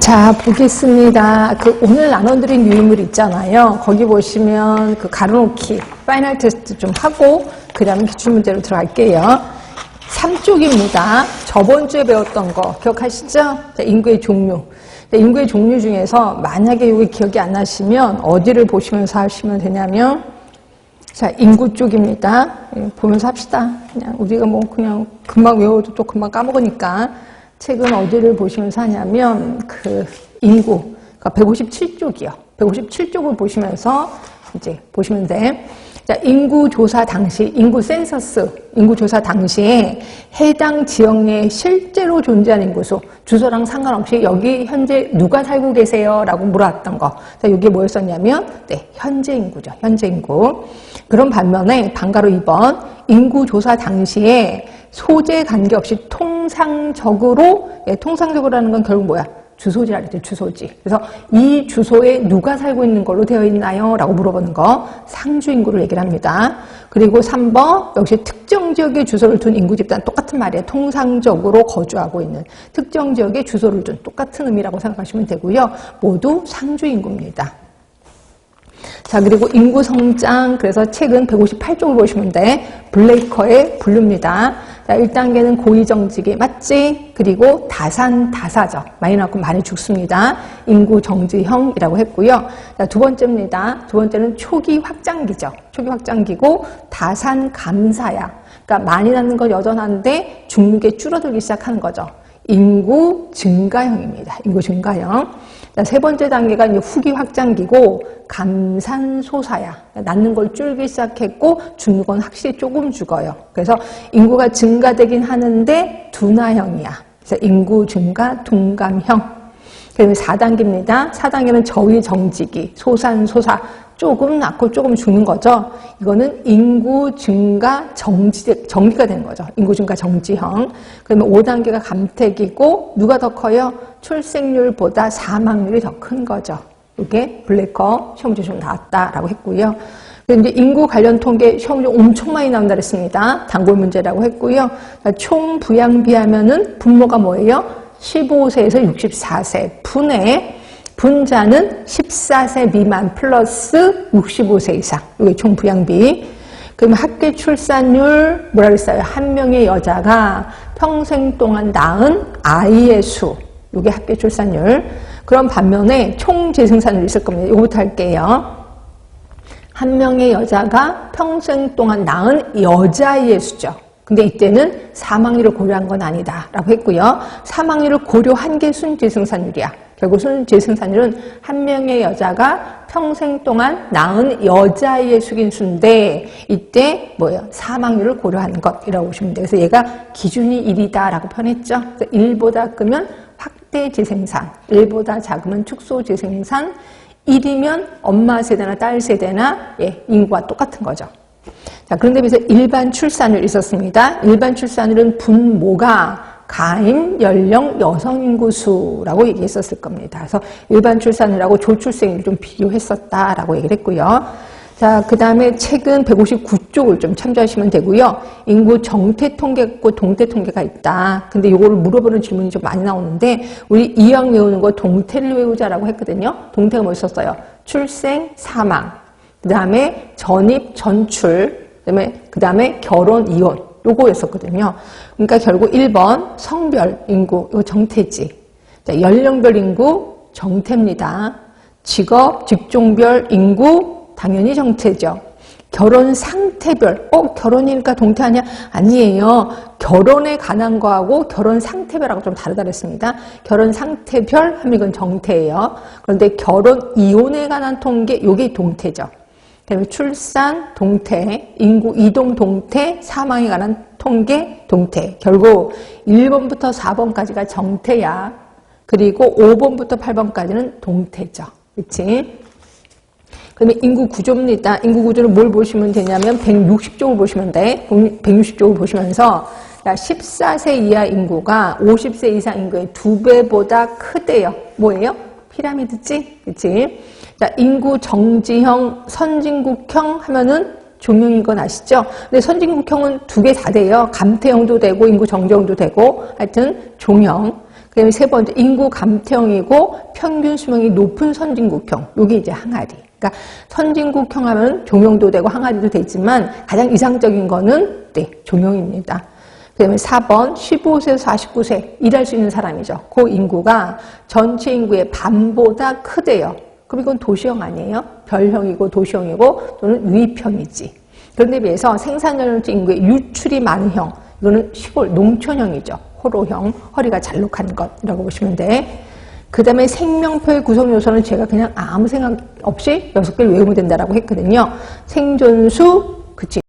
자, 보겠습니다. 오늘 나눠드린 유인물 있잖아요. 거기 보시면 가로놓기, 파이널 테스트 좀 하고, 그 다음에 기출문제로 들어갈게요. 3쪽입니다. 저번 주에 배웠던 거 기억하시죠? 자, 인구의 종류. 자, 인구의 종류 중에서 만약에 여기 기억이 안 나시면 어디를 보시면서 하시면 되냐면, 자, 인구 쪽입니다. 보면서 합시다. 그냥 우리가 그냥 금방 외워도 또 금방 까먹으니까. 책은 어디를 보시면서 하냐면, 인구. 그러니까 157쪽이요. 157쪽을 보시면서 이제 보시면 돼. 자, 인구 조사 당시, 인구 센서스, 인구 조사 당시에 해당 지역 내에 실제로 존재하는 인구수, 주소랑 상관없이 여기 현재 누가 살고 계세요? 라고 물어봤던 거. 자, 이게 뭐였었냐면, 네, 현재 인구죠. 현재 인구. 그런 반면에, 방가로 2번, 인구 조사 당시에 소재 관계없이 통상적으로 하는 건 결국 뭐야? 주소지라 그랬죠. 주소지. 그래서 이 주소에 누가 살고 있는 걸로 되어 있나요? 라고 물어보는 거. 상주 인구를 얘기를 합니다. 그리고 3번 역시 특정 지역에 주소를 둔 인구 집단 똑같은 말이에요. 통상적으로 거주하고 있는 특정 지역에 주소를 둔 똑같은 의미라고 생각하시면 되고요. 모두 상주 인구입니다. 자, 그리고 인구 성장, 그래서 책은 158쪽을 보시면 돼. 블레이커의 분류입니다. 자, 1단계는 고위정직이 맞지? 그리고 다산다사죠. 많이 나왔고 많이 죽습니다. 인구 정지형이라고 했고요. 자, 두 번째입니다. 두 번째는 초기 확장기죠. 초기 확장기고 다산감사야. 그러니까 많이 낳는 건 여전한데 죽는 게 줄어들기 시작하는 거죠. 인구 증가형입니다. 인구 증가형. 자, 세 번째 단계가 이제 후기 확장기고 감산소사야. 낳는 걸 줄기 시작했고 죽는 건 확실히 조금 죽어요. 그래서 인구가 증가되긴 하는데 둔화형이야. 그래서 인구 증가 둔감형. 그다음에 4단계입니다. 4단계는 저위 정지기, 소산소사. 조금 낳고 조금 죽는 거죠. 이거는 인구 증가 정지가 되는 거죠. 인구 증가 정지형. 그러면 5단계가 감택이고 누가 더 커요? 출생률보다 사망률이 더 큰 거죠. 이게 블레이커 시험 문제 좀 나왔다라고 했고요. 그런데 인구 관련 통계 시험 문제 엄청 많이 나온다 그랬습니다. 단골 문제라고 했고요. 총 부양비하면은 분모가 뭐예요? 15세에서 64세 분의 분자는 14세 미만 플러스 65세 이상. 이게 총 부양비. 그러면 합계 출산율 뭐라 그랬어요? 한 명의 여자가 평생 동안 낳은 아이의 수. 이게 합계 출산율. 그런 반면에 총 재생산율이 있을 겁니다. 이거부터 할게요. 한 명의 여자가 평생 동안 낳은 여자아이의 수죠. 근데 이때는 사망률을 고려한 건 아니다 라고 했고요. 사망률을 고려한 게 순재생산율이야. 결국 순재생산율은 한 명의 여자가 평생 동안 낳은 여자아이의 수인수인데 이때 뭐예요? 사망률을 고려한 것이라고 보시면 돼요. 그래서 얘가 기준이 1이다 라고 표현했죠. 1보다 크면 확대 재생산, 1보다 작으면 축소 재생산, 1이면 엄마 세대나 딸 세대나 인구와 똑같은 거죠. 자, 그런데 비해서 일반 출산율이 있었습니다. 일반 출산율은 분모가 가임, 연령, 여성 인구수라고 얘기했었을 겁니다. 그래서 일반 출산율하고 조출생률을 좀 비교했었다라고 얘기를 했고요. 자, 그 다음에 책은 159쪽을 좀 참조하시면 되고요. 인구 정태 통계가 있고 동태 통계가 있다. 근데 이거를 물어보는 질문이 좀 많이 나오는데 우리 이왕 외우는 거 동태를 외우자라고 했거든요. 동태가 뭐였었어요? 출생, 사망. 그 다음에 전입, 전출. 그 다음에 결혼, 이혼. 요거였었거든요. 그러니까 결국 1번 성별 인구, 이거 정태지. 자, 연령별 인구 정태입니다. 직업, 직종별 인구 당연히 정태죠. 결혼 상태별, 결혼이니까 동태 아니야? 아니에요. 결혼에 관한 거하고 결혼 상태별하고 좀 다르다 그랬습니다. 결혼 상태별 하면 이건 정태예요. 그런데 결혼 이혼에 관한 통계, 요게 동태죠. 그다음에 출산 동태, 인구 이동 동태, 사망에 관한 통계 동태. 결국 1번부터 4번까지가 정태야. 그리고 5번부터 8번까지는 동태죠. 그렇지? 그러면 인구 구조입니다. 인구 구조를 뭘 보시면 되냐면 160쪽을 보시면 돼. 160쪽을 보시면서 14세 이하 인구가 50세 이상 인구의 2배보다 크대요. 뭐예요? 피라미드지? 그렇지? 자, 인구 정지형, 선진국형 하면은 종형인 건 아시죠? 근데 선진국형은 두 개 다 돼요. 감태형도 되고 인구 정지형도 되고 하여튼 종형. 그다음에 세 번째, 인구 감퇴형이고 평균 수명이 높은 선진국형. 요게 이제 항아리. 그러니까 선진국형 하면 종용도 되고 항아리도 되지만 가장 이상적인 거는 네, 종용입니다. 그다음에 4번, 15세에서 49세 일할 수 있는 사람이죠. 그 인구가 전체 인구의 반보다 크대요. 그럼 이건 도시형 아니에요? 별형이고 도시형이고 또는 유입형이지. 그런데 비해서 생산연령 인구의 유출이 많은 형, 이거는 시골 농촌형이죠. 호로형, 허리가 잘록한 것이라고 보시면 돼. 그 다음에 생명표의 구성 요소는 제가 그냥 아무 생각 없이 6개를 외우면 된다라고 했거든요. 생존수, 그치.